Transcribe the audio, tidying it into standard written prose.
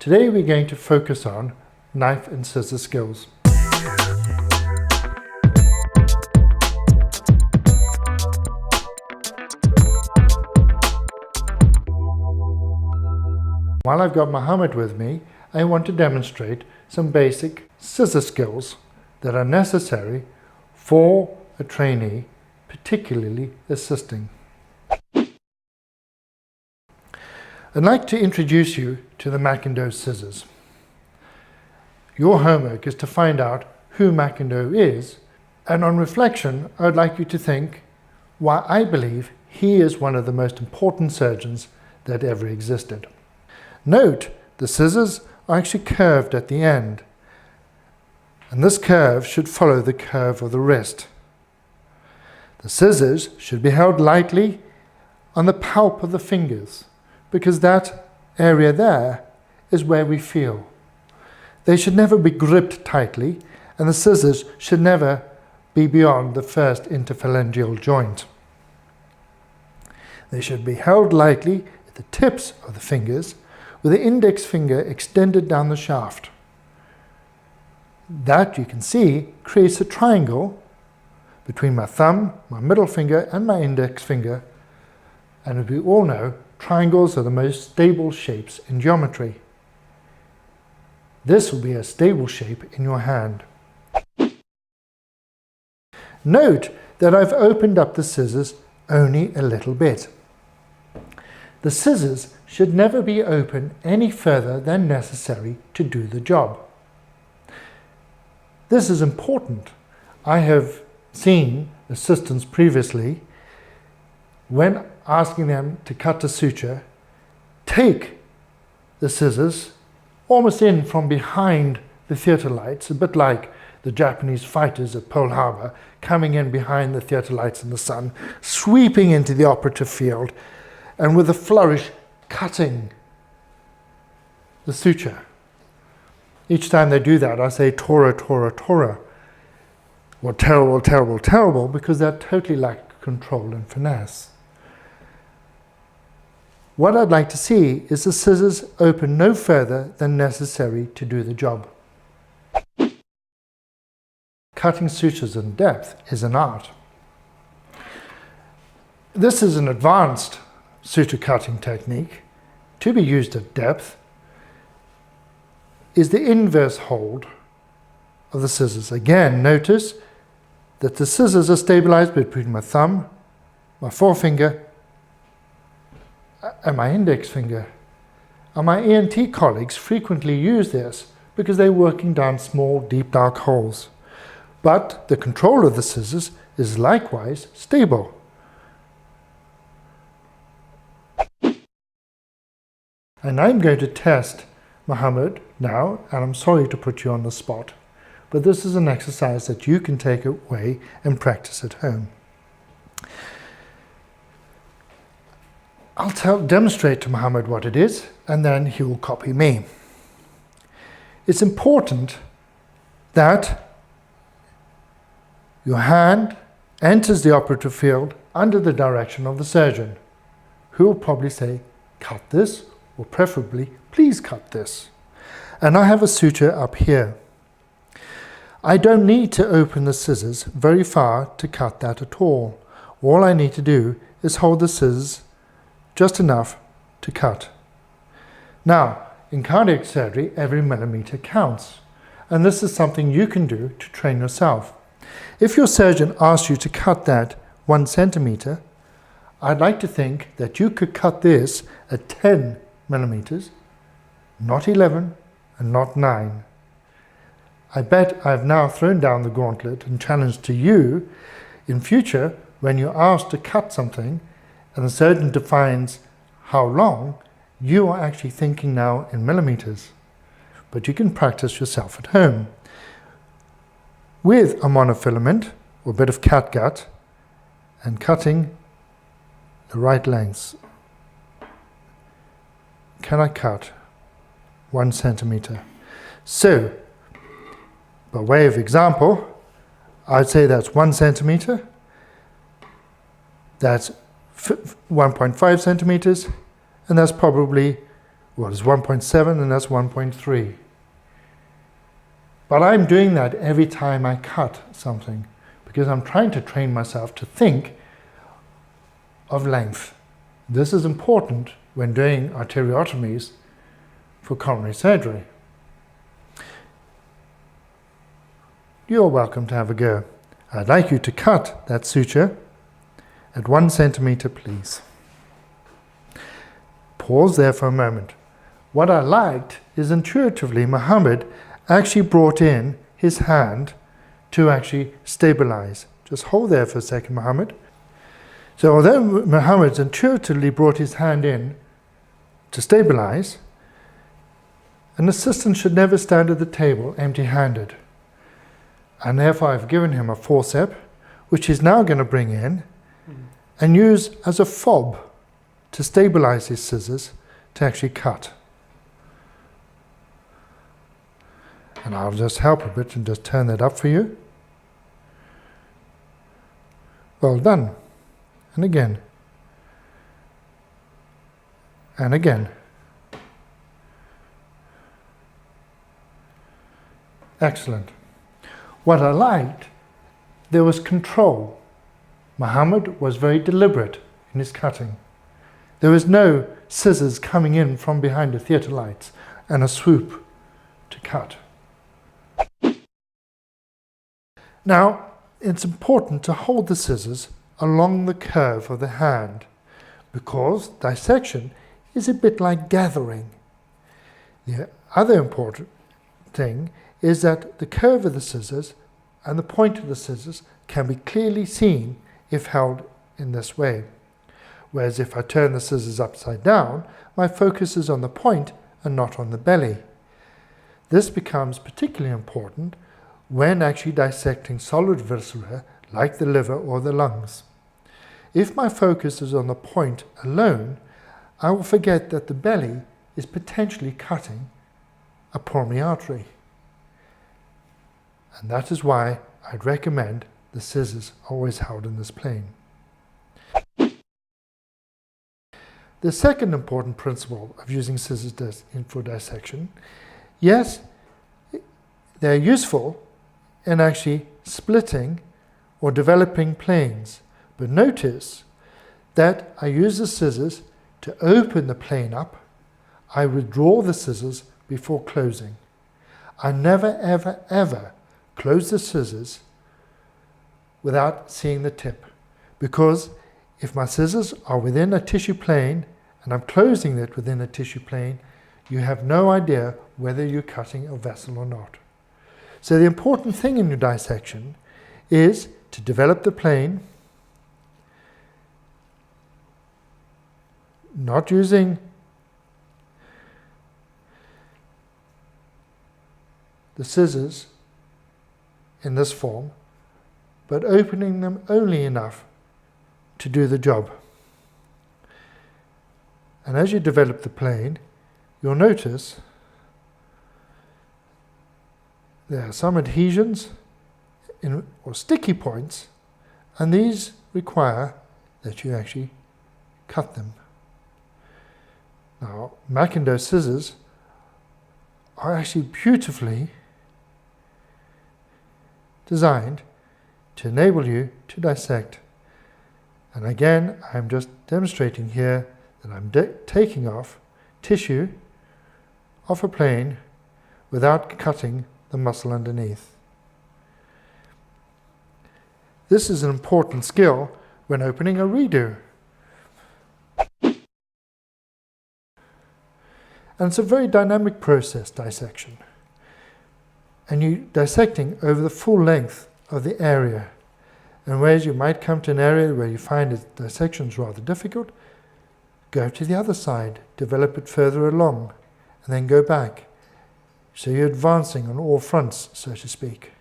Today we're going to focus on knife and scissor skills. While I've got Mohammed with me, I want to demonstrate some basic scissor skills that are necessary for a trainee, particularly assisting. I'd like to introduce you to the Mac&O scissors. Your homework is to find out who Mac&O is, and on reflection, I would like you to think why I believe he is one of the most important surgeons that ever existed. Note, the scissors are actually curved at the end, and this curve should follow the curve of the wrist. The scissors should be held lightly on the palp of the fingers, because that area there is where we feel. They should never be gripped tightly, and the scissors should never be beyond the first interphalangeal joint. They should be held lightly at the tips of the fingers, with the index finger extended down the shaft. That, you can see, creates a triangle between my thumb, my middle finger and my index finger, and as we all know, triangles are the most stable shapes in geometry. This will be a stable shape in your hand. Note that I've opened up the scissors only a little bit. The scissors should never be open any further than necessary to do the job. This is important. I have seen assistants previously, when asking them to cut a suture, take the scissors almost in from behind the theatre lights, a bit like the Japanese fighters at Pearl Harbor, coming in behind the theatre lights in the sun, sweeping into the operative field, and with a flourish cutting the suture. Each time they do that, I say Torah, Torah, Torah, or terrible, terrible, terrible, because they're totally lack control and finesse. What I'd like to see is the scissors open no further than necessary to do the job. Cutting sutures in depth is an art. This is an advanced suture cutting technique. To be used at depth is the inverse hold of the scissors. Again, notice that the scissors are stabilized between my thumb, my forefinger, and my index finger. And my ENT colleagues frequently use this because they're working down small, deep, dark holes. But the control of the scissors is likewise stable. And I'm going to test Mohammed now, and I'm sorry to put you on the spot, but this is an exercise that you can take away and practice at home. I'll demonstrate to Mohammed what it is, and then he will copy me. It's important that your hand enters the operative field under the direction of the surgeon, who will probably say, cut this, or preferably, please cut this. And I have a suture up here. I don't need to open the scissors very far to cut that at all. All I need to do is hold the scissors just enough to cut. Now, in cardiac surgery, every millimeter counts. And this is something you can do to train yourself. If your surgeon asks you to cut that 1 centimeter, I'd like to think that you could cut this at 10 millimeters, not 11 and not 9. I bet I've now thrown down the gauntlet and challenged to you in future, when you're asked to cut something and the surgeon defines how long, you are actually thinking now in millimeters. But you can practice yourself at home. With a monofilament or a bit of catgut and cutting the right lengths. Can I cut 1 centimeter? So, by way of example, I'd say that's 1 centimeter, that's 1.5 centimeters, and that's probably Well, it's 1.7 and that's 1.3. But I'm doing that every time I cut something because I'm trying to train myself to think of length. This is important when doing arteriotomies for coronary surgery. You're welcome to have a go. I'd like you to cut that suture at 1 centimeter, please. Pause there for a moment. What I liked is intuitively Muhammad actually brought in his hand to actually stabilize. Just hold there for a second, Muhammad. So although Muhammad intuitively brought his hand in to stabilize, an assistant should never stand at the table empty-handed. And therefore I've given him a forceps, which he's now going to bring in and use as a fob to stabilize his scissors to actually cut. And I'll just help a bit and just turn that up for you. Well done. And again. And again. Excellent. What I liked, there was control. Muhammad was very deliberate in his cutting. There was no scissors coming in from behind the theatre lights and a swoop to cut. Now, it's important to hold the scissors along the curve of the hand because dissection is a bit like gathering. The other important thing is that the curve of the scissors and the point of the scissors can be clearly seen if held in this way. Whereas if I turn the scissors upside down, my focus is on the point and not on the belly. This becomes particularly important when actually dissecting solid viscera like the liver or the lungs. If my focus is on the point alone, I will forget that the belly is potentially cutting a pulmonary artery. And that is why I'd recommend the scissors always held in this plane. The second important principle of using scissors for dissection, yes, they're useful in actually splitting or developing planes, but notice that I use the scissors to open the plane up. I withdraw the scissors before closing. I never, ever, ever close the scissors without seeing the tip, because if my scissors are within a tissue plane and I'm closing it within a tissue plane, you have no idea whether you're cutting a vessel or not. So the important thing in your dissection is to develop the plane, not using the scissors in this form, but opening them only enough to do the job. And as you develop the plane, you'll notice there are some adhesions or sticky points, and these require that you actually cut them. Now, Macintosh scissors are actually beautifully designed to enable you to dissect. And again, I'm just demonstrating here that I'm taking off tissue off a plane without cutting the muscle underneath. This is an important skill when opening a redo. And it's a very dynamic process, dissection. And you're dissecting over the full length of the area. And whereas you might come to an area where you find the dissection is rather difficult, go to the other side, develop it further along, and then go back. So you're advancing on all fronts, so to speak.